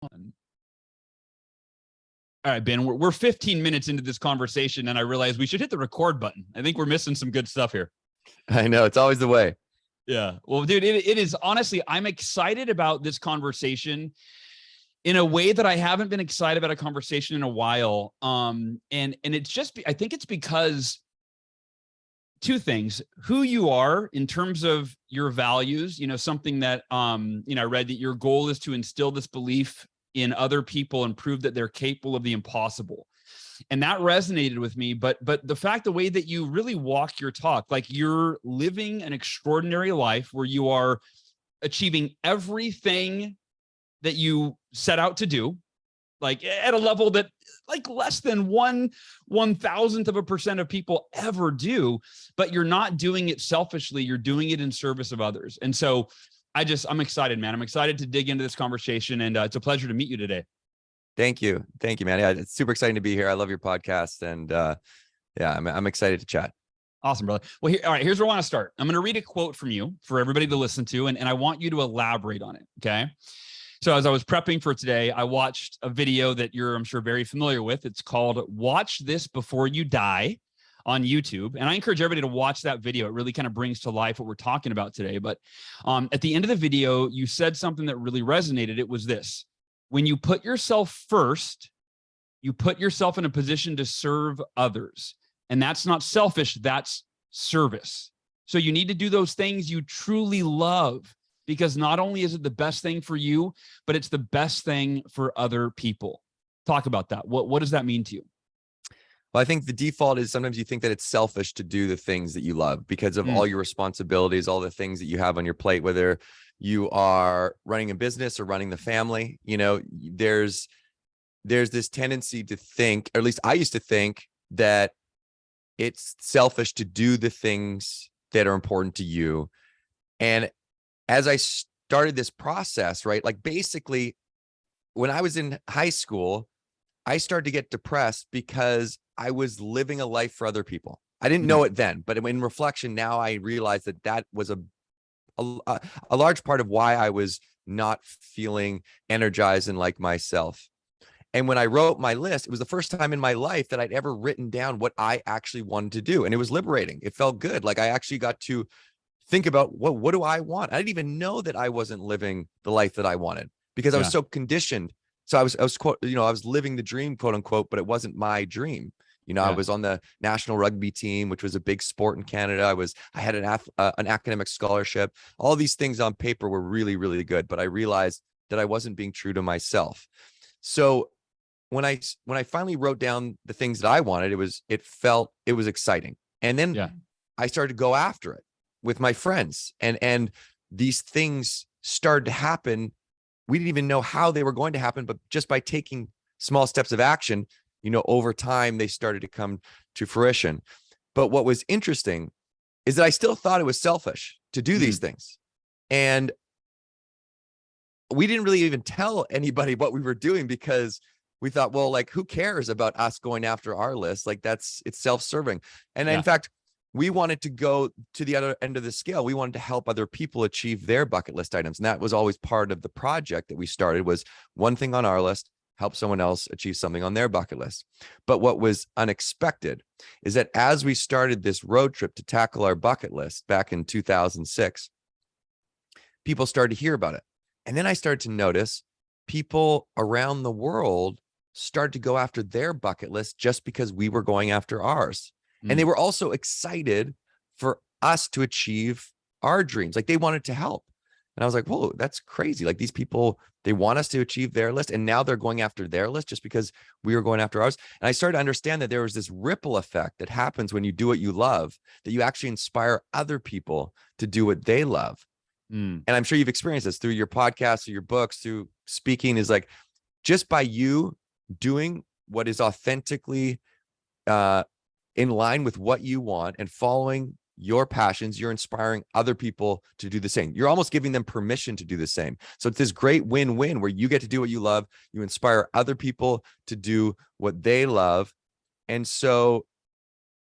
All right, Ben, we're 15 minutes into this conversation, and I realize we should hit the record button. I think we're missing some good stuff here. I know, it's always the way. Yeah. Well, dude, it is honestly, I'm excited about this conversation in a way that I haven't been excited about a conversation in a while. And it's just, I think it's because two things: who you are in terms of your values, something that, I read that your goal is to instill this belief in other people and prove that they're capable of the impossible. And that resonated with me. But the fact, the way that you really walk your talk, like you're living an extraordinary life where you are achieving everything that you set out to do, like at a level that like less than 1/1000% of people ever do, but you're not doing it selfishly. You're doing it in service of others. And so I'm excited, man. I'm excited to dig into this conversation, and it's a pleasure to meet you today. Thank you, man. Yeah, it's super exciting to be here. I love your podcast, and yeah, I'm excited to chat. Awesome, brother. Well, all right, here's where I want to start. I'm going to read a quote from you for everybody to listen to, and I want you to elaborate on it. Okay. So as I was prepping for today, I watched a video that you're, I'm sure, very familiar with. It's called "Watch This Before You Die" on YouTube. And I encourage everybody to watch that video. It really kind of brings to life what we're talking about today. But at the end of the video, you said something that really resonated. It was this: when you put yourself first, you put yourself in a position to serve others. And that's not selfish, that's service. So you need to do those things you truly love, because not only is it the best thing for you, but it's the best thing for other people. Talk about that. What does that mean to you? Well, I think the default is sometimes you think that it's selfish to do the things that you love because of all your responsibilities, all the things that you have on your plate, whether you are running a business or running the family. There's this tendency to think, or at least I used to think, that it's selfish to do the things that are important to you. And as I started this process, right, like basically when I was in high school, I started to get depressed because I was living a life for other people. I didn't know it then, but in reflection now, I realized that that was a large part of why I was not feeling energized and like myself. And when I wrote my list, it was the first time in my life that I'd ever written down what I actually wanted to do. And it was liberating. It felt good. Like I actually got to think about what do I want? I didn't even know that I wasn't living the life that I wanted because I was so conditioned. So I was quote, I was living the dream, quote unquote, but it wasn't my dream. I was on the national rugby team, which was a big sport in Canada. I had an academic scholarship. All these things on paper were really, really good, but I realized that I wasn't being true to myself. So when I finally wrote down the things that I wanted, it was exciting. And then I started to go after it with my friends, and these things started to happen. We didn't even know how they were going to happen, but just by taking small steps of action, over time, they started to come to fruition. But what was interesting is that I still thought it was selfish to do these things. And we didn't really even tell anybody what we were doing because we thought, well, like, who cares about us going after our list? Like it's self-serving. And in fact, we wanted to go to the other end of the scale. We wanted to help other people achieve their bucket list items. And that was always part of the project that we started, was one thing on our list, help someone else achieve something on their bucket list. But what was unexpected is that as we started this road trip to tackle our bucket list back in 2006, people started to hear about it. And then I started to notice people around the world started to go after their bucket list just because we were going after ours. And they were also excited for us to achieve our dreams. Like they wanted to help. And I was like, whoa, that's crazy. Like these people, they want us to achieve their list. And now they're going after their list just because we were going after ours. And I started to understand that there was this ripple effect that happens when you do what you love, that you actually inspire other people to do what they love. And I'm sure you've experienced this through your podcasts, through your books, through speaking, is like, just by you doing what is authentically in line with what you want and following your passions, you're inspiring other people to do the same. You're almost giving them permission to do the same. So it's this great win-win where you get to do what you love. You inspire other people to do what they love. And so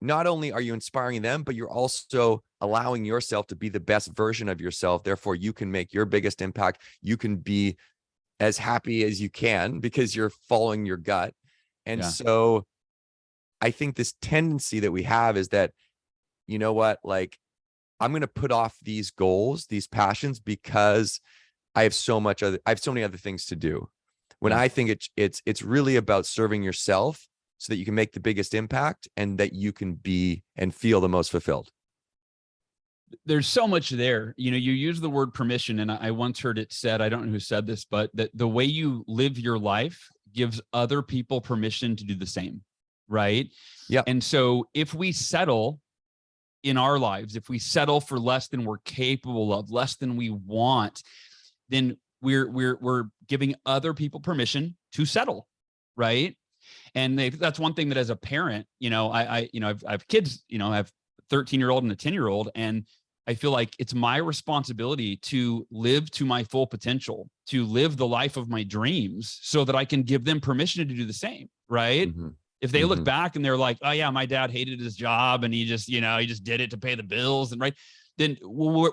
not only are you inspiring them, but you're also allowing yourself to be the best version of yourself. Therefore, you can make your biggest impact. You can be as happy as you can because you're following your gut. And Yeah. so I think this tendency that we have is that, you know what, like, I'm going to put off these goals, these passions, because I have so many other things to do. When Yeah. I think it's really about serving yourself so that you can make the biggest impact and that you can be and feel the most fulfilled. There's so much there. You use the word permission, and I once heard it said, I don't know who said this, but that the way you live your life gives other people permission to do the same. Right. Yeah. And so if we settle in our lives, if we settle for less than we're capable of, less than we want, then we're giving other people permission to settle. Right. And that's one thing that as a parent, I have kids, I have a 13-year-old and a 10-year-old, and I feel like it's my responsibility to live to my full potential, to live the life of my dreams so that I can give them permission to do the same. Right. Mm-hmm. If they look back and they're like, oh yeah, my dad hated his job and he just did it to pay the bills, and right, then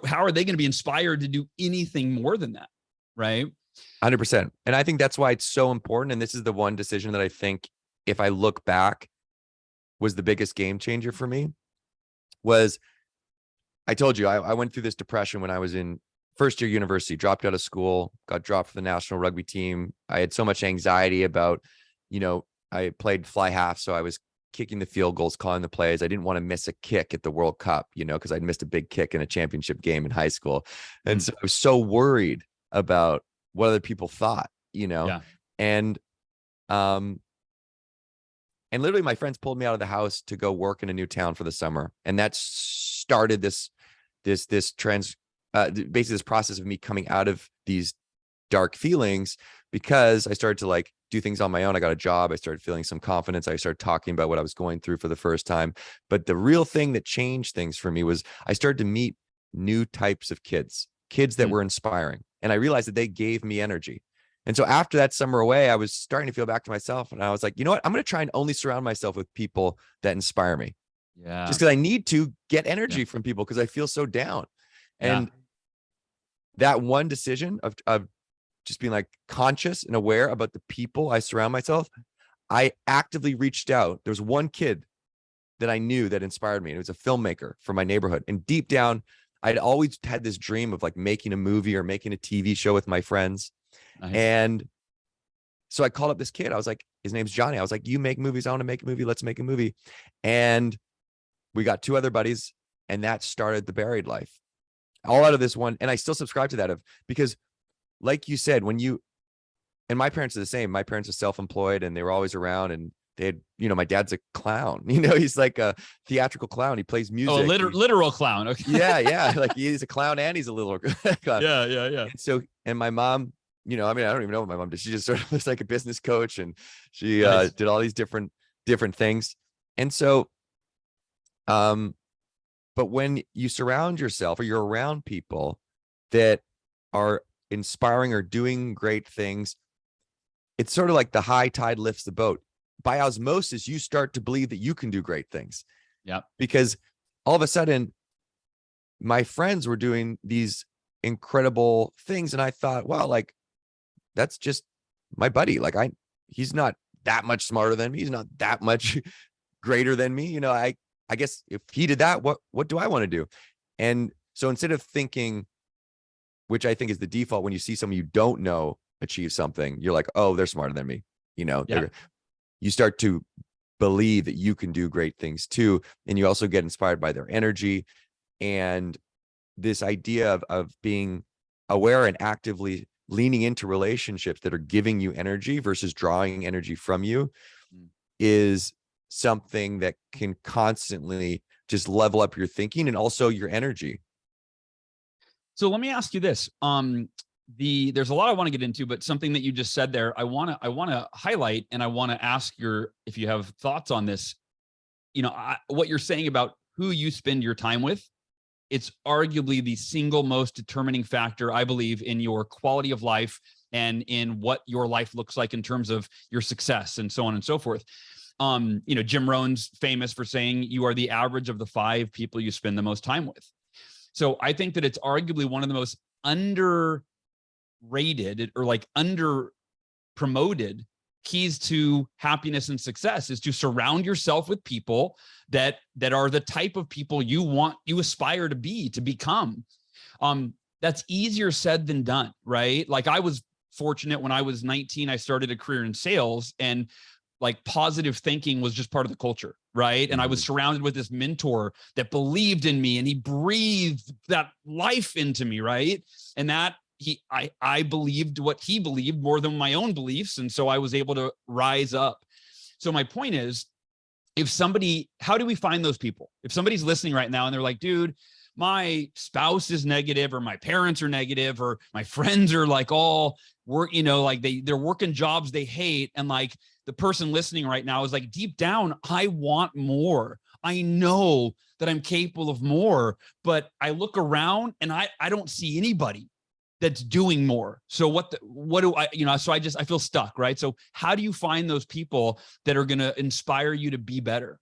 how are they going to be inspired to do anything more than that? Right. 100%. And I think that's why it's so important. And this is the one decision that I think, if I look back, was the biggest game changer for me. Was, I told you, I went through this depression when I was in first year university, dropped out of school, got dropped for the national rugby team. I had so much anxiety about, I played fly half, so I was kicking the field goals, calling the plays. I didn't want to miss a kick at the World Cup, because I'd missed a big kick in a championship game in high school. And so I was so worried about what other people thought, Yeah. and literally my friends pulled me out of the house to go work in a new town for the summer. And that started this basically this process of me coming out of these dark feelings, because I started to like do things on my own. I got a job. I started feeling some confidence. I started talking about what I was going through for the first time. But the real thing that changed things for me was I started to meet new types of kids that were inspiring. And I realized that they gave me energy. And so after that summer away, I was starting to feel back to myself. And I was like, you know what? I'm going to try and only surround myself with people that inspire me. Yeah. Just because I need to get energy from people because I feel so down. And that one decision of just being like conscious and aware about the people I surround myself, I actively reached out. There was one kid that I knew that inspired me. And it was a filmmaker from my neighborhood. And deep down, I'd always had this dream of like making a movie or making a TV show with my friends. Nice. And so I called up this kid. I was like, his name's Johnny. I was like, you make movies. I want to make a movie. Let's make a movie. And we got two other buddies, and that started The Buried Life. All out of this one. And I still subscribe to that because like you said, and my parents are the same. My parents are self-employed and they were always around, and they had, my dad's a clown, he's like a theatriral clown. He plays music. Oh, literal clown. Okay. Yeah. Like he's a clown and he's a little clown. Yeah. And my mom, I don't even know what my mom did. She just sort of was like a business coach, and she Nice. did all these different things. And so, but when you surround yourself or you're around people that are inspiring or doing great things, it's sort of like the high tide lifts the boat. By osmosis, you start to believe that you can do great things. Yeah. Because all of a sudden, my friends were doing these incredible things, and I thought, wow, like that's just my buddy. Like he's not that much smarter than me. He's not that much greater than me. I guess if he did that, what do I want to do? And so instead of thinking, which I think is the default when you see someone you don't know achieve something, you're like, oh, they're smarter than me. You start to believe that you can do great things too. And you also get inspired by their energy and this idea of being aware and actively leaning into relationships that are giving you energy versus drawing energy from you is something that can constantly just level up your thinking and also your energy. So let me ask you this. There's a lot I want to get into, but something that you just said there, I want to highlight, and I want to ask if you have thoughts on this. What you're saying about who you spend your time with, it's arguably the single most determining factor, I believe, in your quality of life and in what your life looks like in terms of your success and so on and so forth. Jim Rohn's famous for saying you are the average of the 5 people you spend the most time with. So I think that it's arguably one of the most underrated or like under promoted keys to happiness and success is to surround yourself with people that are the type of people you aspire to become. That's easier said than done, right? Like I was fortunate when I was 19, I started a career in sales, and like positive thinking was just part of the culture, right? And I was surrounded with this mentor that believed in me, and he breathed that life into me, right? And that I believed what he believed more than my own beliefs. And so I was able to rise up. So my point is, how do we find those people? If somebody's listening right now and they're like, dude, my spouse is negative, or my parents are negative, or my friends are like all work, like they're working jobs they hate. And like the person listening right now is like, deep down, I want more. I know that I'm capable of more, but I look around and I don't see anybody that's doing more. So what do I, so I feel stuck, right? So how do you find those people that are going to inspire you to be better?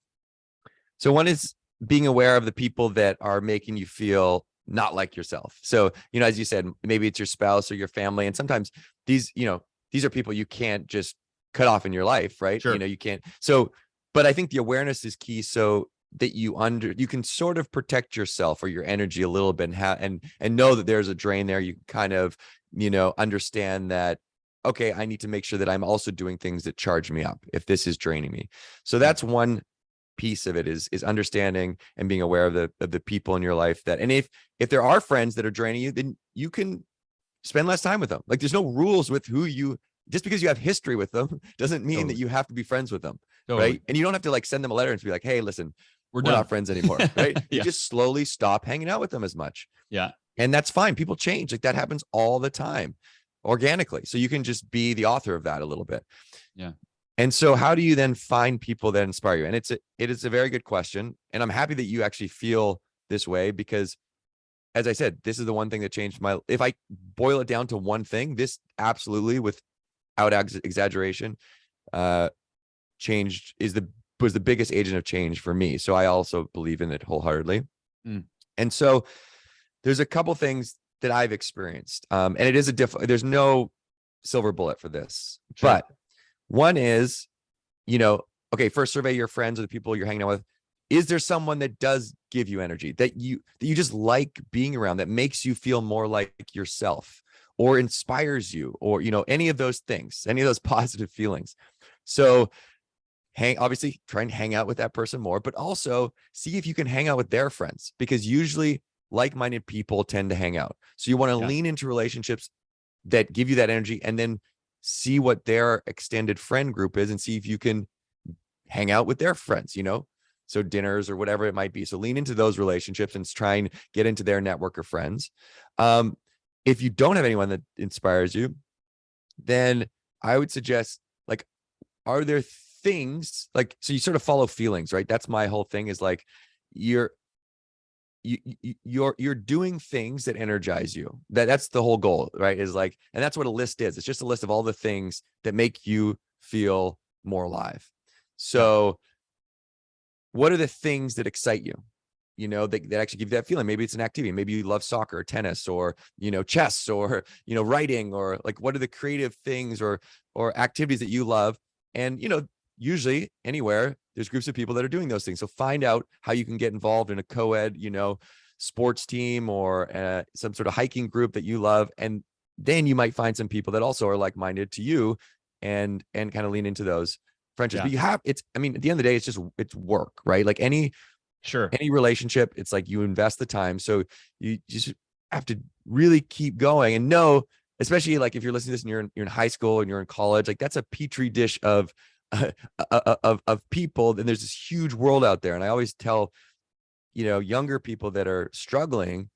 So one is being aware of the people that are making you feel not like yourself. So, as you said, maybe it's your spouse or your family. And sometimes these are people you can't just cut off in your life, right? Sure. You can't. So, but I think the awareness is key, so that you can sort of protect yourself or your energy a little bit, and know that there's a drain there. You kind of, understand that, okay, I need to make sure that I'm also doing things that charge me up if this is draining me. So that's one piece of it, is understanding and being aware of the people in your life that, and if there are friends that are draining you, then you can spend less time with them. Like there's no rules with just because you have history with them doesn't mean that you have to be friends with them. Right. And you don't have to like send them a letter and be like, hey, listen, we're not friends anymore. Right. You just slowly stop hanging out with them as much. Yeah. And that's fine. People change. Like that happens all the time organically. So you can just be the author of that a little bit. Yeah. And so how do you then find people that inspire you? And it is a very good question. And I'm happy that you actually feel this way, because as I said, this is the one thing that changed if I boil it down to one thing, this absolutely, without exaggeration, was the biggest agent of change for me. So I also believe in it wholeheartedly. And so there's a couple things that I've experienced. And it is there's no silver bullet for this, but one is, okay, first survey your friends or the people you're hanging out with. Is there someone that does give you energy, that you just like being around, that makes you feel more like yourself, or inspires you, or, any of those things, any of those positive feelings? So obviously try and hang out with that person more, but also see if you can hang out with their friends, because usually like-minded people tend to hang out. So you want to lean into relationships that give you that energy, and then see what their extended friend group is, and see if you can hang out with their friends, so dinners or whatever it might be. So lean into those relationships and try and get into their network of friends. If you don't have anyone that inspires you, then I would suggest, like, are there things like, so you sort of follow feelings, right? That's my whole thing, is like, you're doing things that energize you. That's the whole goal, right? Is like, and that's what a list is. It's just a list of all the things that make you feel more alive. So what are the things that excite you? That actually give you that feeling? Maybe it's an activity. Maybe you love soccer, or tennis, or, chess, or, writing, or like, what are the creative things or activities that you love? And, usually anywhere there's groups of people that are doing those things. So find out how you can get involved in a co-ed, sports team, or some sort of hiking group that you love. And then you might find some people that also are like-minded to you, and kind of lean into those friendships. But at the end of the day, it's work, right? Like any relationship, it's like you invest the time. So you just have to really keep going, and know, especially like if you're listening to this and you're in high school and you're in college, like that's a petri dish of people. And there's this huge world out there. And I always tell, younger people that are struggling,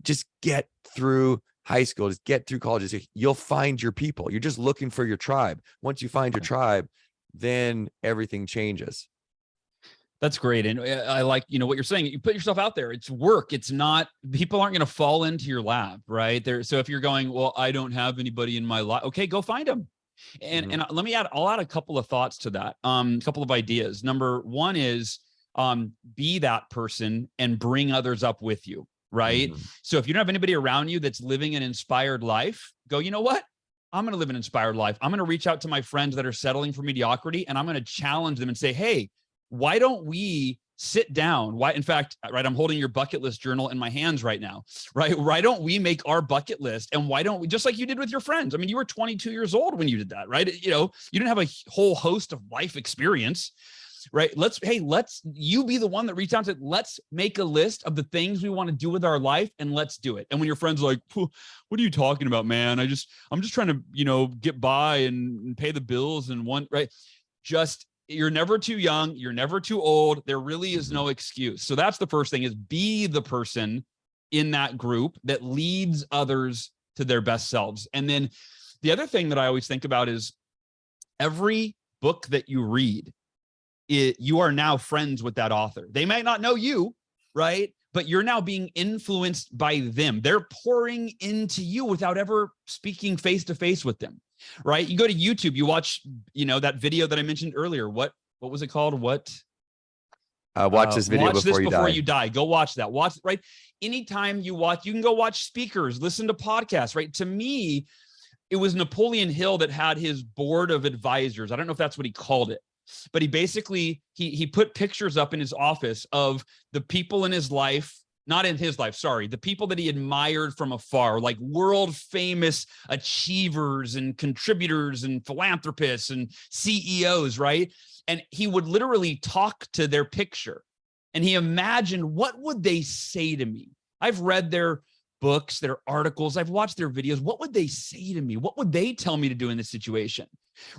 just get through high school, just get through college. You'll find your people. You're just looking for your tribe. Once you find your tribe, then everything changes. That's great. And I like, what you're saying. You put yourself out there. It's work. It's not, people aren't going to fall into your lap, right? So if you're going, well, I don't have anybody in my life. Okay, go find them. And I'll add a couple of thoughts to that. A couple of ideas. Number one is, be that person and bring others up with you. right? So if you don't have anybody around you that's living an inspired life, go, you know what? I'm going to live an inspired life. I'm going to reach out to my friends that are settling for mediocrity, and I'm going to challenge them and say, hey, why don't we sit down? Why, in fact, right, I'm holding your bucket list journal in my hands right now, right? Why don't we make our bucket list? And why don't we, just like you did with your friends? I mean, you were 22 years old when you did that, right? You know, you didn't have a whole host of life experience, right? Let's you be the one that reached out to, let's make a list of the things we want to do with our life, and let's do it. And when your friends are like, what are you talking about, man? I'm just trying to, you know, get by and pay the bills and right? You're never too young. You're never too old. There really is no excuse. So that's the first thing, is be the person in that group that leads others to their best selves. And then the other thing that I always think about is every book that you read, you are now friends with that author. They might not know you, right? But you're now being influenced by them. They're pouring into you without ever speaking face to face with them, right? You go to YouTube, you watch, you know, that video that I mentioned earlier. What was it called? Watch this video before you die. Go watch that. Watch, right? Anytime you watch, you can go watch speakers, listen to podcasts, right? To me, it was Napoleon Hill that had his board of advisors. I don't know if that's what he called it, but he basically, he put pictures up in his office of the people in his life, not in his life, sorry, the people that he admired from afar, like world famous achievers and contributors and philanthropists and CEOs, right? And he would literally talk to their picture, and he imagined, what would they say to me? I've read their books, their articles, I've watched their videos. What would they say to me? What would they tell me to do in this situation?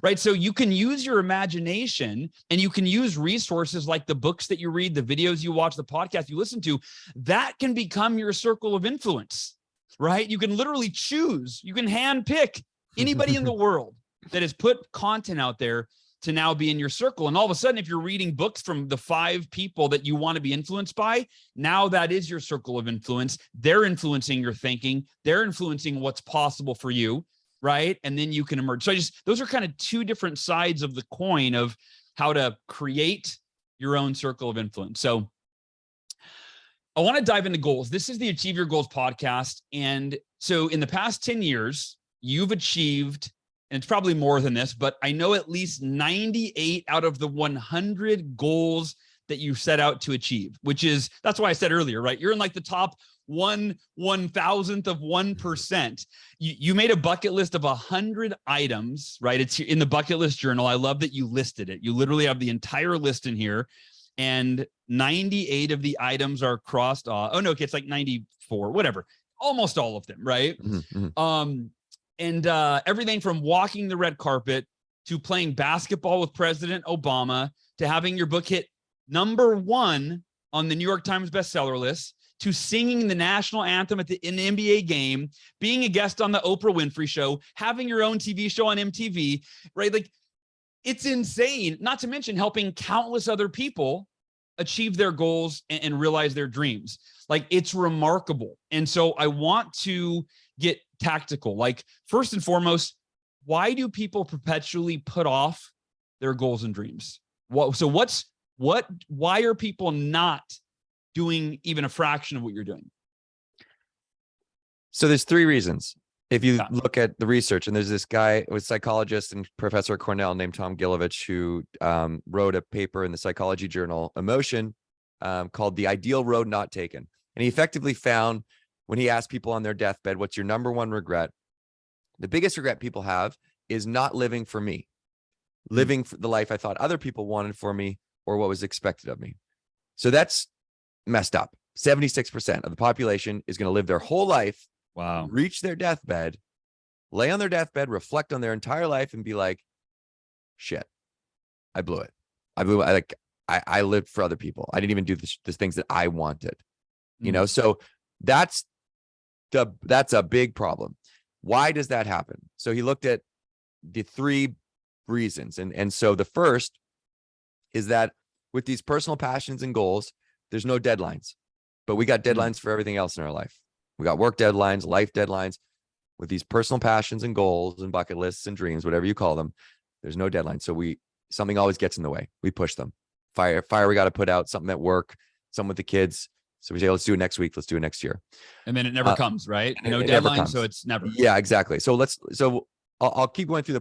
Right? So you can use your imagination, and you can use resources like the books that you read, the videos you watch, the podcast you listen to, that can become your circle of influence, right? You can literally choose, you can handpick anybody in the world that has put content out there to now be in your circle. And all of a sudden, if you're reading books from the 5 people that you want to be influenced by, now that is your circle of influence. They're influencing your thinking. They're influencing what's possible for you, right? And then you can emerge. So those are kind of 2 different sides of the coin of how to create your own circle of influence. So I want to dive into goals. This is the Achieve Your Goals podcast. And so in the past 10 years, you've achieved, and it's probably more than this, but I know at least 98 out of the 100 goals that you set out to achieve, that's why I said earlier, right? You're in like the top 1/1000th of 1%. You made a bucket list of 100 items, right? It's in the bucket list journal. I love that you listed it. You literally have the entire list in here, and 98 of the items are crossed off. Oh no, okay, it's like 94, whatever. Almost all of them, right? And everything from walking the red carpet to playing basketball with President Obama to having your book hit #1 on the New York Times bestseller list, to singing the national anthem in the NBA game, being a guest on the Oprah Winfrey show, having your own TV show on MTV, right? Like, it's insane, not to mention helping countless other people achieve their goals and realize their dreams. Like, it's remarkable. And so I want to get tactical. Like, first and foremost, why do people perpetually put off their goals and dreams? Why are people not doing even a fraction of what you're doing? So there's 3 reasons. If you look at the research, and there's this guy, a psychologist and professor at Cornell named Tom Gilovich, who wrote a paper in the psychology journal Emotion called The Ideal Road Not Taken. And he effectively found, when he asked people on their deathbed, what's your #1 regret? The biggest regret people have is not living for me, living for the life I thought other people wanted for me or what was expected of me. So that's messed up. 76% of the population is going to live their whole life, reach their deathbed, lay on their deathbed, reflect on their entire life, and be like, shit, I blew it. I lived for other people. I didn't even do the things that I wanted, you know? So that's a big problem. Why does that happen? So he looked at the 3 reasons. And so the first is that with these personal passions and goals, there's no deadlines, but we got deadlines for everything else in our life. We got work deadlines, life deadlines. With these personal passions and goals and bucket lists and dreams, whatever you call them, there's no deadline. So something always gets in the way. We push them. Fire we got to put out, something at work, something with the kids, So we say, let's do it next week. Let's do it next year. And then it never comes, right? No it never deadline. comes. So it's never. Yeah, exactly. So I'll keep going through the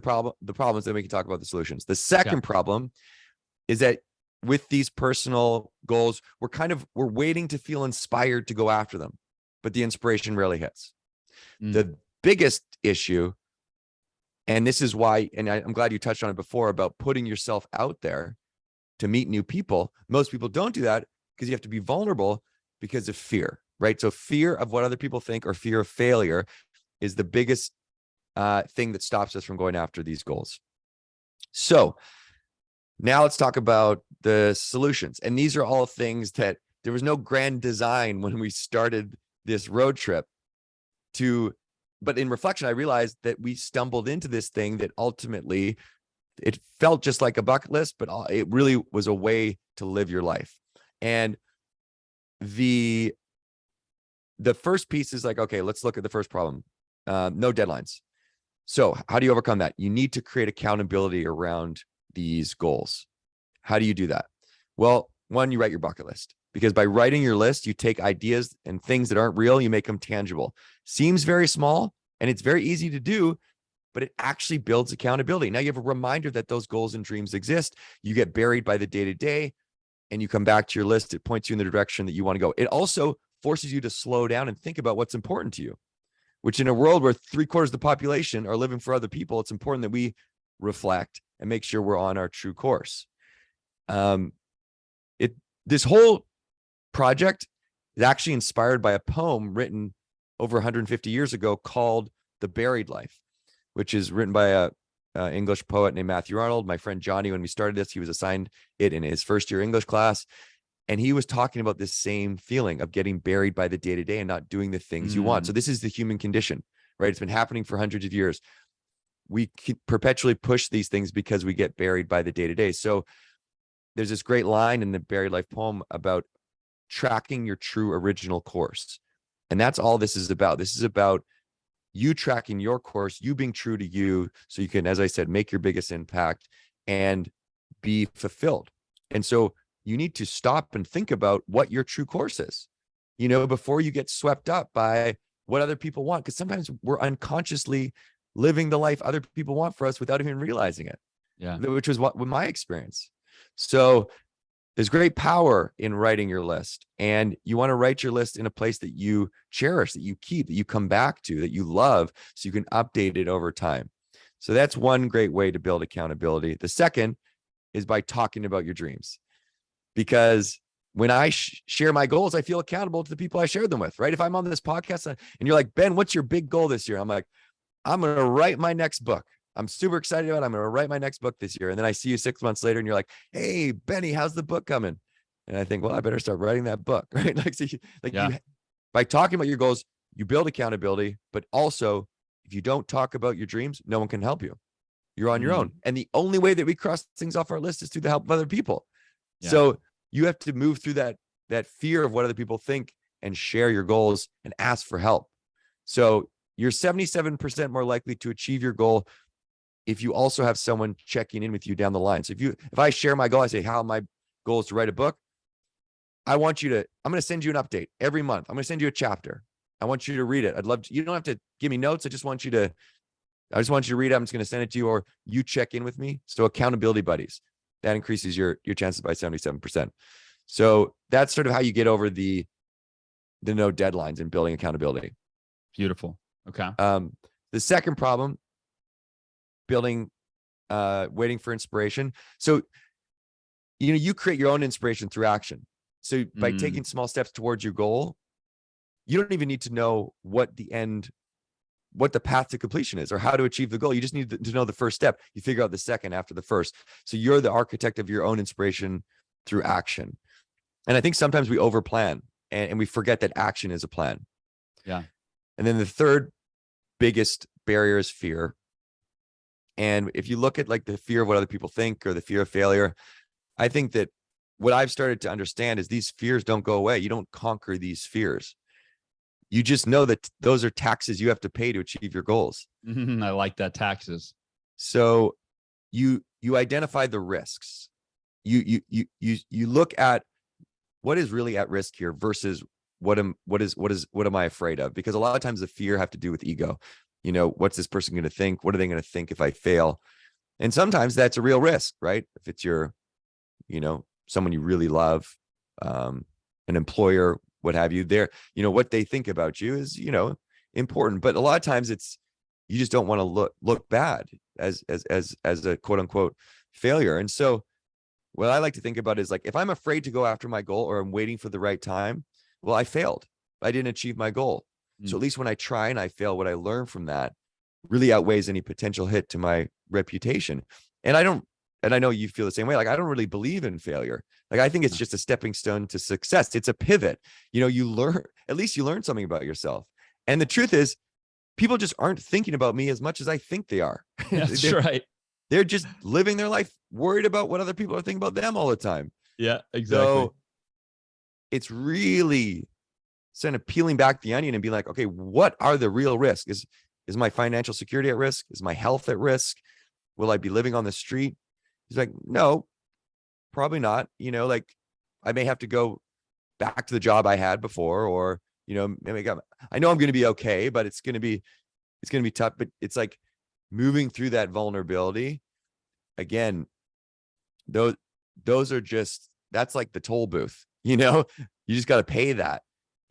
problems, then we can talk about the solutions. The second problem is that with these personal goals, we're waiting to feel inspired to go after them, but the inspiration rarely hits. The biggest issue, and this is why, and I'm glad you touched on it before about putting yourself out there to meet new people. Most people don't do that because you have to be vulnerable because of fear, right? So fear of what other people think or fear of failure is the biggest thing that stops us from going after these goals. So now let's talk about the solutions. And these are all things that there was no grand design when we started this road trip but in reflection, I realized that we stumbled into this thing that ultimately it felt just like a bucket list, but it really was a way to live your life. And the first piece is like, okay, let's look at the first problem. No deadlines. So how do you overcome that? You need to create accountability around these goals. How do you do that? Well, one, you write your bucket list, because by writing your list, you take ideas and things that aren't real, you make them tangible. Seems very small and it's very easy to do, but it actually builds accountability. Now you have a reminder that those goals and dreams exist. You get buried by the day-to-day and you come back to your list. It points you in the direction that you want to go. It also forces you to slow down and think about what's important to you, which in a world where 3/4 of the population are living for other people, it's important that we reflect and make sure we're on our true course. This whole project is actually inspired by a poem written over 150 years ago called The Buried Life, which is written by a English poet named Matthew Arnold. My friend Johnny, when we started this, he was assigned it in his first year English class. And he was talking about this same feeling of getting buried by the day-to-day and not doing the things you want. So this is the human condition, right? It's been happening for hundreds of years. We perpetually push these things because we get buried by the day-to-day. So there's this great line in the Buried Life poem about tracking your true original course. And that's all this is about. This is about you tracking your course, you being true to you, so you can, as I said, make your biggest impact and be fulfilled. And so you need to stop and think about what your true course is, before you get swept up by what other people want. Because sometimes we're unconsciously living the life other people want for us without even realizing it. Yeah. Which was with my experience. So there's great power in writing your list, and you want to write your list in a place that you cherish, that you keep, that you come back to, that you love, so you can update it over time. So that's one great way to build accountability. The second is by talking about your dreams, because when I share my goals, I feel accountable to the people I share them with, right? If I'm on this podcast and you're like, Ben, what's your big goal this year? I'm like, I'm going to write my next book. I'm super excited about it. I'm going to write my next book this year. And then I see you 6 months later and you're like, hey, Benny, how's the book coming? And I think, well, I better start writing that book, right? By talking about your goals, you build accountability, but also if you don't talk about your dreams, no one can help you. You're on your own. And the only way that we cross things off our list is through the help of other people. Yeah. So you have to move through that fear of what other people think and share your goals and ask for help. So you're 77% more likely to achieve your goal if you also have someone checking in with you down the line. So if I share my goal, I say, how my goal is to write a book. I'm going to send you an update every month. I'm going to send you a chapter. I want you to read it. You don't have to give me notes. I just want you to read it. I'm just going to send it to you, or you check in with me. So accountability buddies, that increases your chances by 77%. So that's sort of how you get over the no deadlines and building accountability. Beautiful. Okay. The second problem, waiting for inspiration. So, you create your own inspiration through action. So by taking small steps towards your goal, you don't even need to know what the path to completion is or how to achieve the goal. You just need to know the first step. You figure out the second after the first. So you're the architect of your own inspiration through action. And I think sometimes we overplan and we forget that action is a plan. Yeah. And then the third biggest barrier is fear. And if you look at like the fear of what other people think or the fear of failure, I think that what I've started to understand is these fears don't go away. You don't conquer these fears. You just know that those are taxes you have to pay to achieve your goals. I like that, taxes. So you identify the risks. You look at what is really at risk here versus what am I afraid of? Because a lot of times the fear have to do with ego. What's this person going to think? What are they going to think if I fail? And sometimes that's a real risk, right? If it's someone you really love, an employer, what have you, what they think about you is, important. But a lot of times you just don't want to look bad as a quote unquote failure. And so what I like to think about is like, if I'm afraid to go after my goal or I'm waiting for the right time, well, I failed. I didn't achieve my goal. So at least when I try and I fail, what I learn from that really outweighs any potential hit to my reputation. And I know you feel the same way. Like, I don't really believe in failure. Like, I think it's just a stepping stone to success. It's a pivot. You learn, at least you learn something about yourself. And the truth is, people just aren't thinking about me as much as I think they are. That's right. They're just living their life worried about what other people are thinking about them all the time. Yeah, exactly. So it's really sort of peeling back the onion and being like, okay, what are the real risks? Is my financial security at risk? Is my health at risk? Will I be living on the street? He's like, no, probably not. Like, I may have to go back to the job I had before, or, maybe I know I'm going to be okay, but it's going to be tough. But it's like moving through that vulnerability again. Those are that's like the toll booth, you just got to pay that.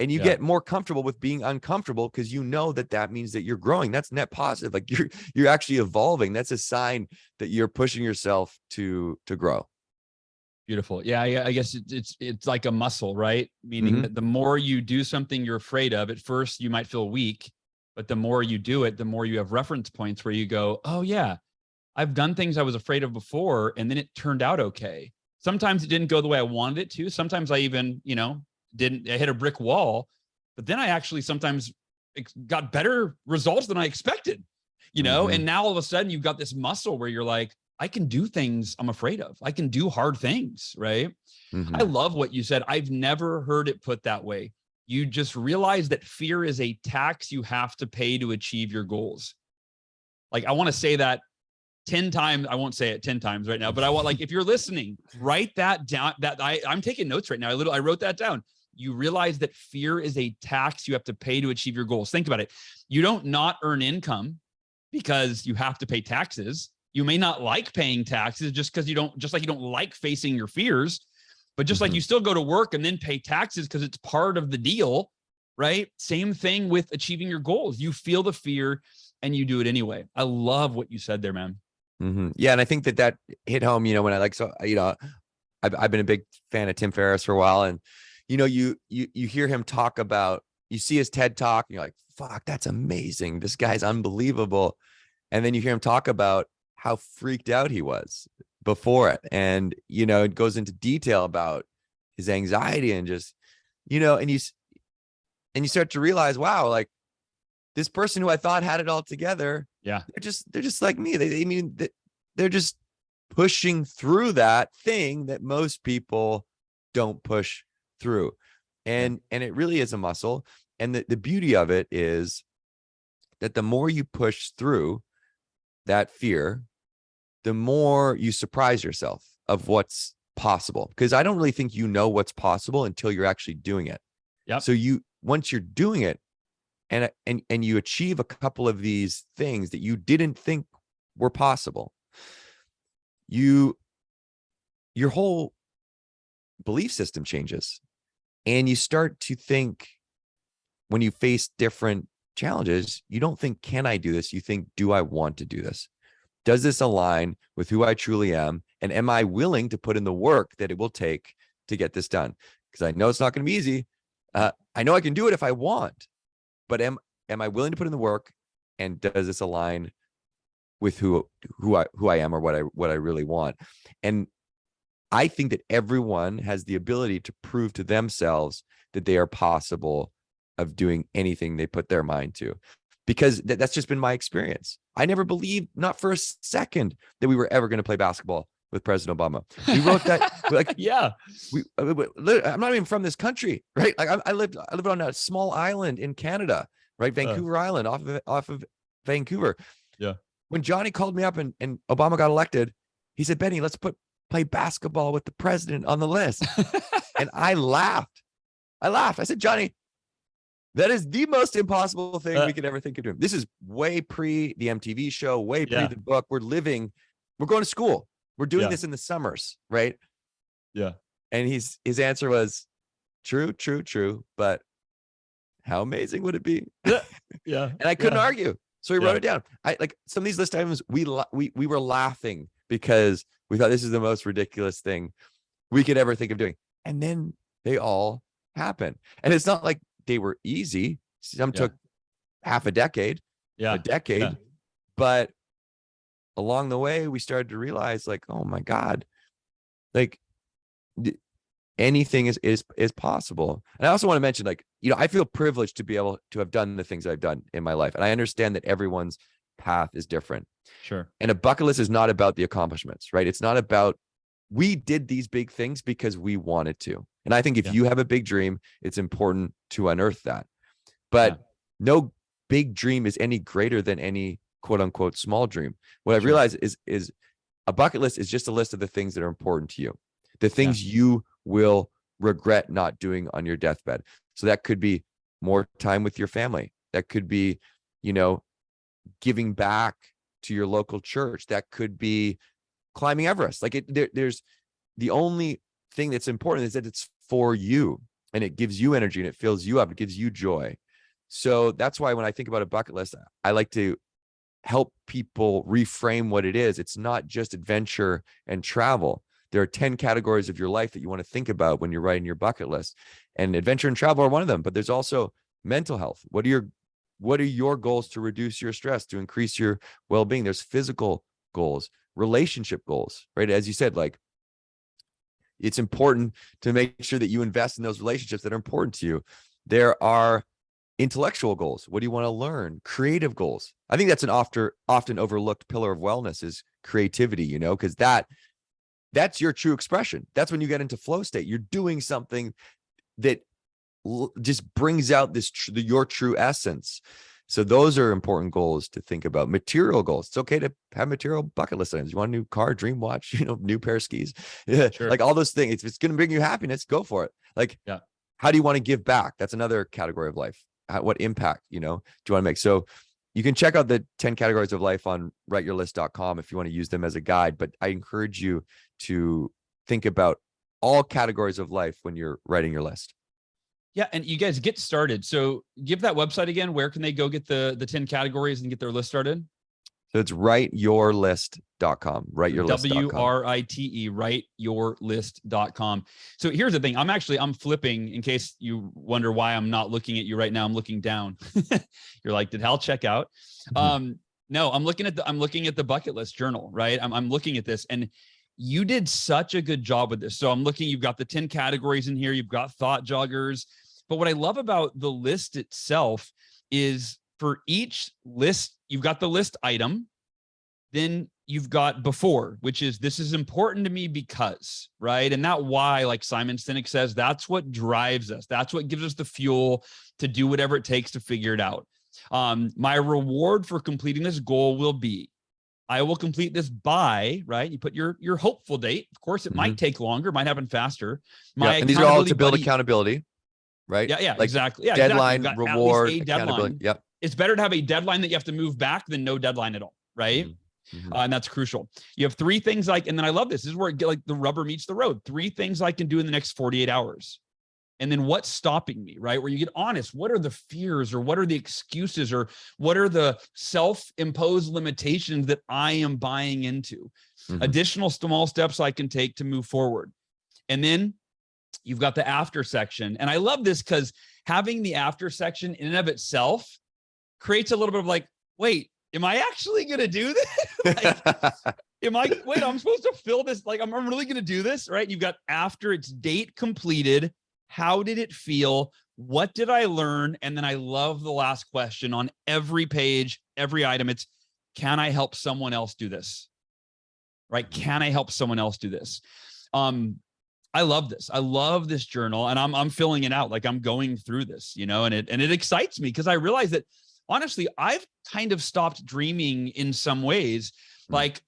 And you get more comfortable with being uncomfortable because that means that you're growing. That's net positive. Like, you're actually evolving. That's a sign that you're pushing yourself to grow. Beautiful. Yeah, I guess it's like a muscle, right? Meaning that the more you do something you're afraid of, at first you might feel weak, but the more you do it, the more you have reference points where you go, oh yeah, I've done things I was afraid of before, and then it turned out okay. Sometimes it didn't go the way I wanted it to. Sometimes I even, I hit a brick wall, but then I actually sometimes got better results than I expected, and now all of a sudden you've got this muscle where you're like, I can do things I'm afraid of. I can do hard things, right? I love what you said. I've never heard it put that way. You just realize that fear is a tax you have to pay to achieve your goals. Like, I want to say that 10 times. I won't say it 10 times right now, but I want, like, if you're listening, write that down. I'm taking notes right now. I wrote that down. You realize that fear is a tax you have to pay to achieve your goals. Think about it. You don't not earn income because you have to pay taxes. You may not like paying taxes just like you don't like facing your fears, but just like you still go to work and then pay taxes because it's part of the deal, right? Same thing with achieving your goals. You feel the fear and you do it anyway. I love what you said there, man. Yeah. And I think that hit home, when I've been a big fan of Tim Ferriss for a while, and, you hear him talk about, you see his TED talk and you're like, fuck, that's amazing. This guy's unbelievable. And then you hear him talk about how freaked out he was before it. And, it goes into detail about his anxiety and just, and you start to realize, wow, like, this person who I thought had it all together. Yeah. They're just like me. They're just pushing through that thing that most people don't push through. And it really is a muscle. And the beauty of it is that the more you push through that fear, the more you surprise yourself of what's possible. Because I don't really think what's possible until you're actually doing it. Yeah. So once you're doing it and you achieve a couple of these things that you didn't think were possible, your whole belief system changes. And you start to think, when you face different challenges, you don't think, can I do this? You think, do I want to do this? Does this align with who I truly am? And am I willing to put in the work that it will take to get this done? Because I know it's not going to be easy. I know I can do it if I want, but am I willing to put in the work? And does this align with who I am, or what I really want? And I think that everyone has the ability to prove to themselves that they are possible of doing anything they put their mind to, because that's just been my experience. I never believed, not for a second, that we were ever going to play basketball with President Obama. We wrote that, like, yeah, I'm not even from this country, right? Like, I lived on a small island in Canada, right? Vancouver Island, off of Vancouver. Yeah. When Johnny called me up and Obama got elected, he said, Benny, let's play basketball with the president on the list. And I laughed. I said, Johnny, that is the most impossible thing we could ever think of doing. This is way pre the MTV show, way pre the book. We're going to school. We're doing this in the summers, right? Yeah. And his answer was, true. But how amazing would it be? Yeah. And I couldn't argue. So we wrote it down. I like some of these list items. We were laughing because we thought this is the most ridiculous thing we could ever think of doing. And then they all happen. And it's not like they were easy. Some took half a decade, a decade. But along the way, we started to realize, like, oh my God, like anything is possible. And I also want to mention, like, I feel privileged to be able to have done the things I've done in my life. And I understand that everyone's path is different. Sure. And a bucket list is not about the accomplishments, right? It's not about, we did these big things because we wanted to. And I think if you have a big dream, it's important to unearth that. But no big dream is any greater than any quote unquote small dream. What I've realized is a bucket list is just a list of the things that are important to you, the things you will regret not doing on your deathbed. So that could be more time with your family. That could be, giving back to your local church. That could be climbing Everest. Like there's the only thing that's important is that it's for you and it gives you energy and it fills you up. It gives you joy. So that's why when I think about a bucket list, I like to help people reframe what it is. It's not just adventure and travel. There are 10 categories of your life that you want to think about when you're writing your bucket list, and adventure and travel are one of them. But there's also mental health. What are your goals to reduce your stress, to increase your well-being? There's physical goals, relationship goals, right? As you said, like, it's important to make sure that you invest in those relationships that are important to you. There are intellectual goals. What do you want to learn? Creative goals. I think that's an often overlooked pillar of wellness is creativity, because that's your true expression. That's when you get into flow state. You're doing something that just brings out your true essence. So those are important goals to think about. Material goals. It's okay to have material bucket list items. You want a new car, dream watch, new pair of skis, like all those things. If it's going to bring you happiness, go for it. Like, how do you want to give back? That's another category of life. What impact, do you want to make? So you can check out the 10 categories of life on writeyourlist.com if you want to use them as a guide. But I encourage you to think about all categories of life when you're writing your list. Yeah. And you guys get started. So give that website again. Where can they go get the 10 categories and get their list started? So it's writeyourlist.com, writeyourlist.com. WRITE, writeyourlist.com. So here's the thing. I'm flipping, in case you wonder why I'm not looking at you right now. I'm looking down. You're like, did Hal check out? No, I'm looking at the bucket list journal, right? I'm looking at this, and you did such a good job with this. So I'm looking, you've got the 10 categories in here. You've got thought joggers. But what I love about the list itself is for each list, you've got the list item. Then you've got before, which is, this is important to me because, right? And that why, like Simon Sinek says, that's what drives us. That's what gives us the fuel to do whatever it takes to figure it out. My reward for completing this goal will be, I will complete this by, right? You put your hopeful date. Of course, it might take longer, might happen faster. And these are all to build accountability, right? Yeah, like exactly. Yeah, deadline, exactly. reward, at least a deadline. Yep. It's better to have a deadline that you have to move back than no deadline at all, right? And that's crucial. You have 3 things and then I love this. This is where the rubber meets the road. 3 things I can do in the next 48 hours. And then what's stopping me, right? Where you get honest. What are the fears, or what are the excuses, or what are the self-imposed limitations that I am buying into? Additional small steps I can take to move forward. And then you've got the after section. And I love this because having the after section in and of itself creates a little bit of like, wait, am I actually going to do this? I'm supposed to fill this. Like, I'm really going to do this, right? You've got after, it's date completed. How did it feel? What did I learn? And then I love the last question on every page, every item. It's, can I help someone else do this? Right? Can I help someone else do this? I love this. I love this journal, and I'm filling it out. Like, I'm going through this, and it excites me because I realize that honestly, I've kind of stopped dreaming in some ways. Like,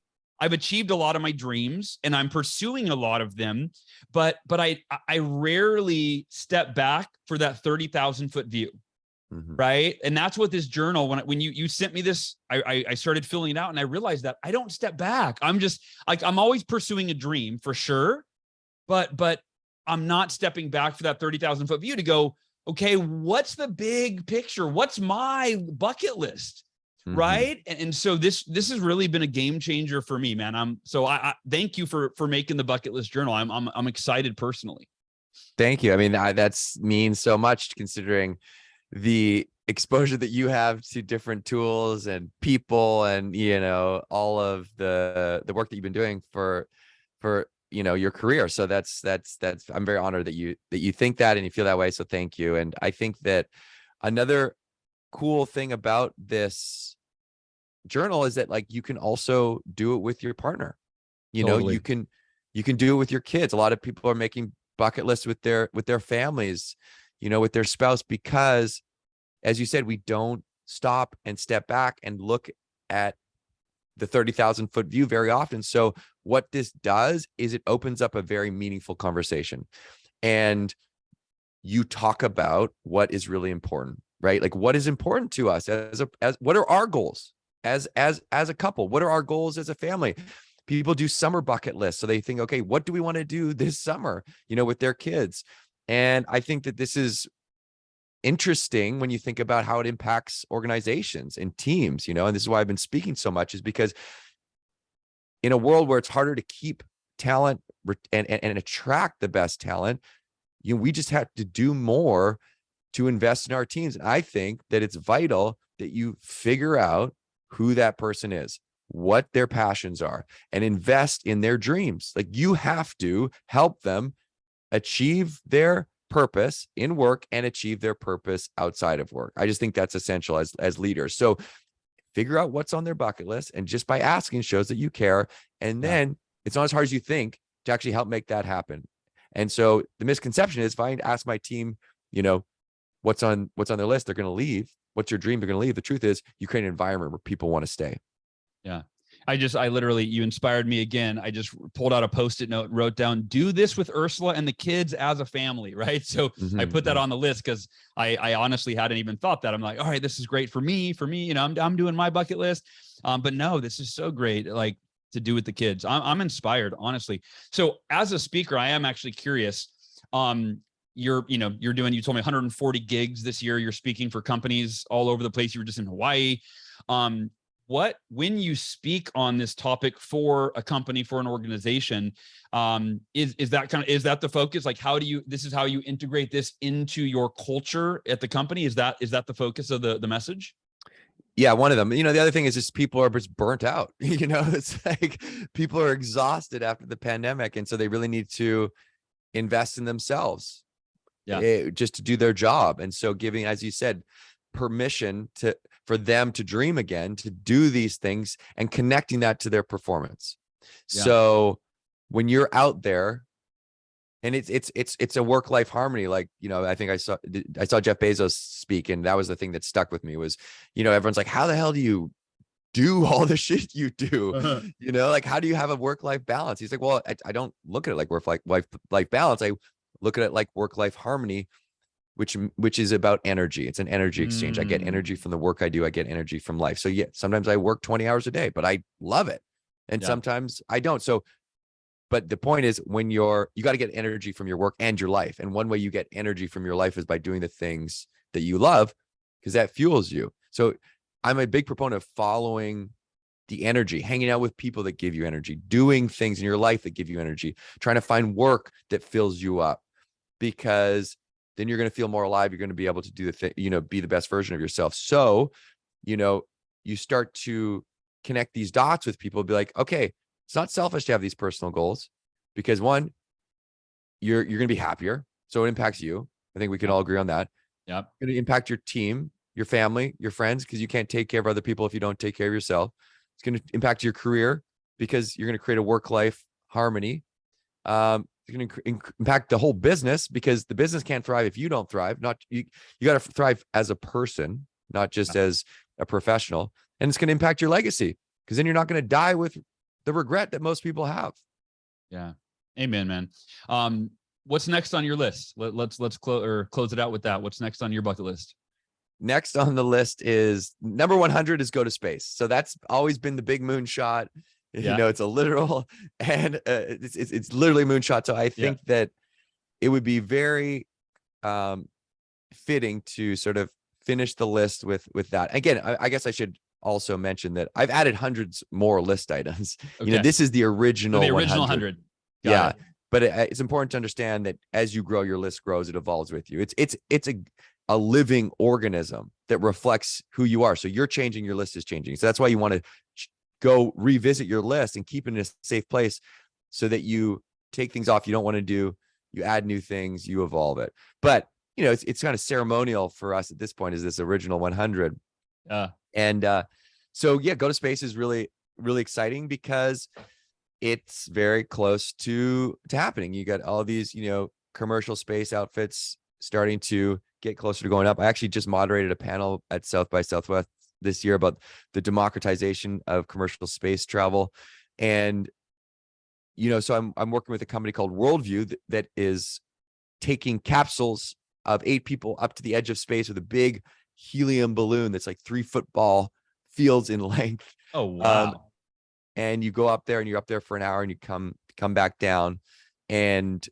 I've achieved a lot of my dreams and I'm pursuing a lot of them, but I rarely step back for that 30,000 foot view. Mhm. Right. And that's what this journal, when you sent me this, I started filling it out and I realized that I don't step back. I'm just like, I'm always pursuing a dream for sure, but I'm not stepping back for that 30,000 foot view to go, okay, what's the big picture? What's my bucket list? Mhm. Right. And so this has really been a game changer for me, man. I thank you for making the bucket list journal. I'm excited personally. Thank you. I mean, that's means so much considering the exposure that you have to different tools and people, and all of the work that you've been doing for your career. So that's I'm very honored that you think that and you feel that way. So thank you. And I think that another cool thing about this journal is that, like, you can also do it with your partner. Totally. You can do it with your kids. A lot of people are making bucket lists with their families, with their spouse, because, as you said, we don't stop and step back and look at the 30,000 foot view very often. So what this does is it opens up a very meaningful conversation, and you talk about what is really important, right? Like, what is important to us as what are our goals as a couple? What are our goals as a family? People do summer bucket lists. So they think, okay, what do we want to do this summer, with their kids? And I think that this is interesting when you think about how it impacts organizations and teams, and this is why I've been speaking so much, is because in a world where it's harder to keep talent and attract the best talent, we just have to do more to invest in our teams. And I think that it's vital that you figure out who that person is, what their passions are, and invest in their dreams. Like, you have to help them achieve their purpose in work and achieve their purpose outside of work. I just think that's essential as leaders. So figure out what's on their bucket list, and just by asking shows that you care. And then it's not as hard as you think to actually help make that happen. And so the misconception is, if I ask my team, what's on their list, they're going to leave. What's your dream? They're going to leave. The truth is, you create an environment where people want to stay. Yeah. I literally, you inspired me again. I just pulled out a Post-it note and wrote down, do this with Ursula and the kids as a family. Right. So I put that on the list because I honestly hadn't even thought that. I'm like, all right, this is great for me, I'm doing my bucket list. But no, this is so great. Like, to do with the kids. I'm inspired, honestly. So as a speaker, I am actually curious. You told me 140 gigs this year. You're speaking for companies all over the place. You were just in Hawaii. When you speak on this topic for a company, for an organization, is that the focus? Like, this is how you integrate this into your culture at the company? Is that the focus of the message? Yeah, one of them. The other thing is just people are just burnt out. It's like people are exhausted after the pandemic, and so they really need to invest in themselves, just to do their job. And so giving, as you said, permission for them to dream again, to do these things, and connecting that to their performance. Yeah. So when you're out there, and it's a work-life harmony. Like, I think I saw Jeff Bezos speak, and that was the thing that stuck with me was, everyone's like, how the hell do you do all the shit you do? Like, how do you have a work-life balance? He's like, well, I don't look at it like work-life balance. I look at it like work-life harmony, which is about energy. It's an energy exchange. I get energy from the work I do. I get energy from life. So yeah, sometimes I work 20 hours a day, but I love it. And sometimes I don't. So, but the point is, you got to get energy from your work and your life. And one way you get energy from your life is by doing the things that you love, because that fuels you. So I'm a big proponent of following the energy, hanging out with people that give you energy, doing things in your life that give you energy, trying to find work that fills you up, because then you're going to feel more alive. You're going to be able to do the thing, be the best version of yourself. So, you start to connect these dots with people, be like, okay, it's not selfish to have these personal goals, because one, you're going to be happier. So it impacts you. I think we can all agree on that. Yeah. It's going to impact your team, your family, your friends, because you can't take care of other people if you don't take care of yourself. It's going to impact your career, because you're going to create a work-life harmony. It's going to impact the whole business, because the business can't thrive if you don't thrive. You got to thrive as a person, not just as a professional. And it's going to impact your legacy, because then you're not going to die with the regret that most people have. Yeah. Amen, man. What's next on your list? Let's close it out with that. What's next on your bucket list? Next on the list is number 100 is go to space. So that's always been the big moonshot. Yeah. It's a literal and it's literally moonshot. So I think that it would be very fitting to sort of finish the list with that. Again, I guess I should also mention that I've added hundreds more list items. Okay. This is the original. So the original 100. Yeah. But it's important to understand that as you grow, your list grows, it evolves with you. It's a living organism that reflects who you are. So you're changing, your list is changing. So that's why you want to go revisit your list and keep it in a safe place so that you take things off you don't want to do, you add new things, you evolve it. But it's kind of ceremonial for us at this point, is this original 100. And so go to space is really, really exciting because it's very close to happening. You got all these, commercial space outfits starting to get closer to going up. I actually just moderated a panel at South by Southwest this year about the democratization of commercial space travel. And, so I'm working with a company called Worldview that is taking capsules of 8 people up to the edge of space with a big helium balloon that's like 3 football fields in length. Oh, wow. And you go up there and you're up there for an hour and you come back down. And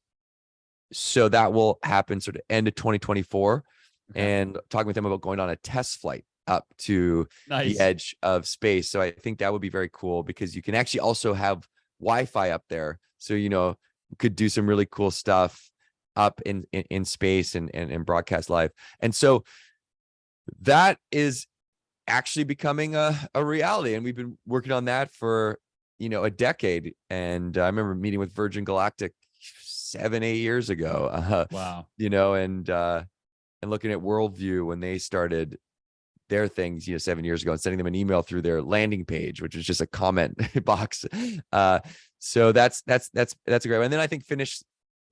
so that will happen sort of end of 2024. Okay. And talking with them about going on a test flight up to the edge of space. So I think that would be very cool because you can actually also have Wi-Fi up there. So, you could do some really cool stuff up in space and broadcast live. And so that is actually becoming a reality. And we've been working on that for, a decade. And I remember meeting with Virgin Galactic 7-8 years ago. Wow. And looking at Worldview when they started their things, 7 years ago, and sending them an email through their landing page, which was just a comment box. So that's a great one. And then I think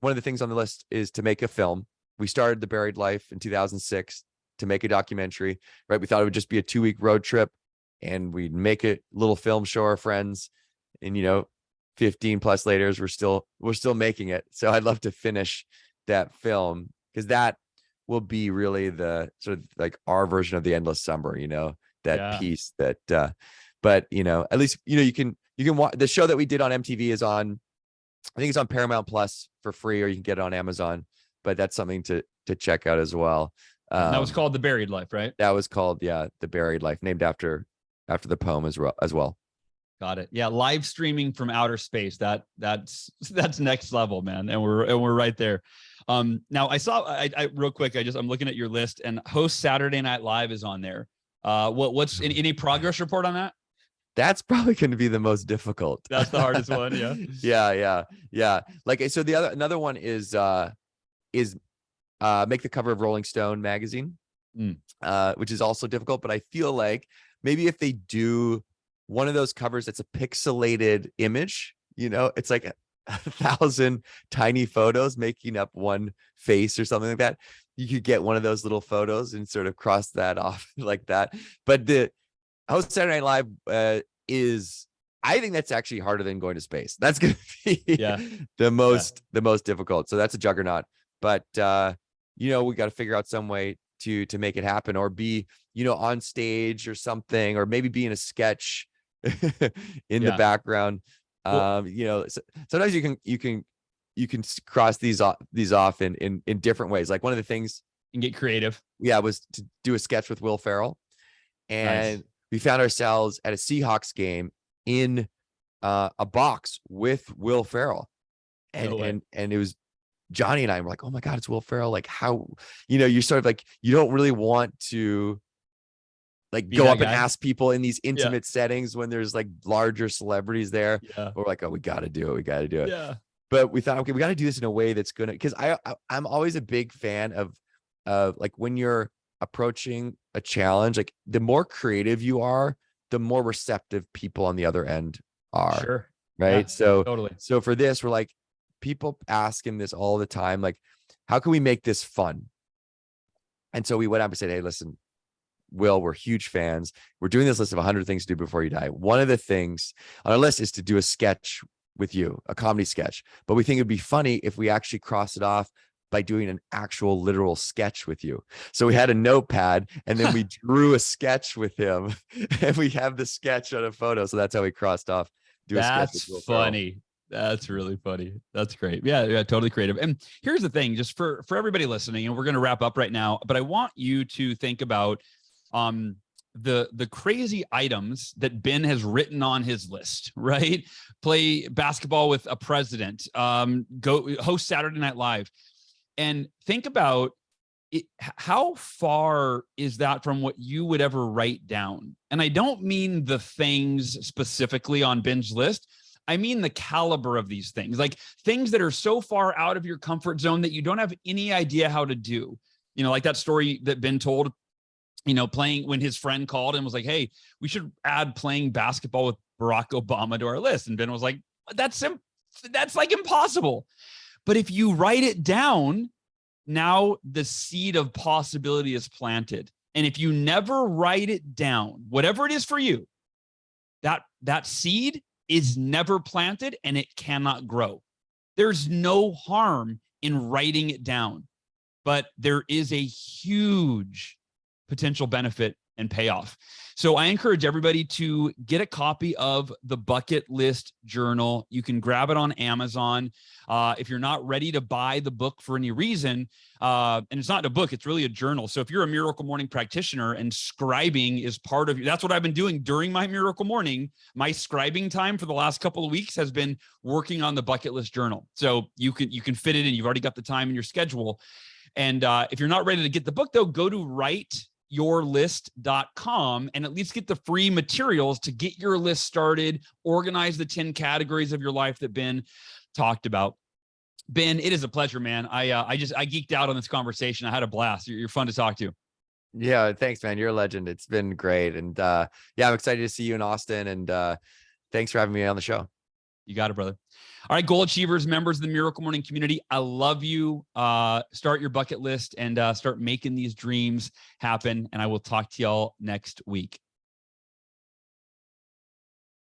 one of the things on the list is to make a film. We started The Buried Life in 2006 to make a documentary, right? We thought it would just be a 2-week road trip and we'd make a little film, show our friends, and 15 plus later, we're still making it. So I'd love to finish that film because that will be really the sort of like our version of the endless summer, that piece that, but at least, you can watch the show that we did on MTV is on, I think it's on Paramount Plus for free, or you can get it on Amazon, but that's something to check out as well. That was called The Buried Life, right? That was called, The Buried Life, named after the poem as well. Got it. Yeah. Live streaming from outer space. That's next level, man. And we're right there. Now I real quick, I'm looking at your list and host Saturday Night Live is on there. What's any progress report on that? That's probably going to be the most difficult. That's the hardest one. Yeah. Yeah. Like, so another one is make the cover of Rolling Stone magazine, which is also difficult, but I feel like maybe if they do one of those covers that's a pixelated image, it's like 1,000 tiny photos making up one face or something like that. You could get one of those little photos and sort of cross that off like that. But the host Saturday Night Live I think that's actually harder than going to space. That's going to be the most difficult. So that's a juggernaut. But we got to figure out some way to make it happen, or be on stage or something, or maybe be in a sketch in the background. Sometimes you can cross these off in different ways. Like one of the things, and get creative, was to do a sketch with Will Ferrell, and we found ourselves at a Seahawks game in a box with Will Ferrell, and it was Johnny and I were like, oh my God, it's Will Ferrell. Like, how, you're sort of like, you don't really want to like go up and ask people in these intimate settings when there's like larger celebrities there. We're like, oh, we got to do it. Yeah. But we thought, okay, we got to do this in a way that's gonna, because I'm always a big fan of like when you're approaching a challenge, like the more creative you are, the more receptive people on the other end are. Sure. Right. Yeah, so totally. So for this, we're like, people ask him this all the time, like, how can we make this fun? And so we went up and said, hey, listen, Will, we're huge fans. We're doing this list of 100 things to do before you die. One of the things on our list is to do a sketch with you, a comedy sketch. But we think it'd be funny if we actually cross it off by doing an actual literal sketch with you. So we had a notepad and then we drew a sketch with him and we have the sketch on a photo. So that's how we crossed off. That's funny. That's really funny. That's great. Yeah, totally creative. And here's the thing, just for everybody listening, and we're going to wrap up right now, but I want you to think about the crazy items that Ben has written on his list, right? Play basketball with a president, go host Saturday Night Live, and think about it, how far is that from what you would ever write down? And I don't mean the things specifically on Ben's list. I mean the caliber of these things, like things that are so far out of your comfort zone that you don't have any idea how to do. You know, like that story that Ben told, you know, playing when his friend called and was like, hey, we should add playing basketball with Barack Obama to our list. And Ben was like, that's like impossible. But if you write it down, now the seed of possibility is planted. And if you never write it down, whatever it is for you, that seed is never planted and it cannot grow. There's no harm in writing it down, but there is a huge potential benefit and payoff. So I encourage everybody to get a copy of the Bucket List Journal. You can grab it on Amazon. If you're not ready to buy the book for any reason, and it's not a book, it's really a journal. So if you're a Miracle Morning practitioner and scribing is part of you, that's what I've been doing during my Miracle Morning. My scribing time for the last couple of weeks has been working on the Bucket List Journal. So you can fit it in. You've already got the time in your schedule. And if you're not ready to get the book, though, go to writeyourlist.com and at least get the free materials to get your list started, organize the 10 categories of your life that Ben talked about. Ben, it is a pleasure, man. I geeked out on this conversation. I had a blast. You're fun to talk to. Yeah, thanks, man. You're a legend. It's been great. And yeah, I'm excited to see you in Austin. And thanks for having me on the show. You got it, brother. All right, goal achievers, members of the Miracle Morning community, I love you. Start your bucket list and start making these dreams happen. And I will talk to y'all next week.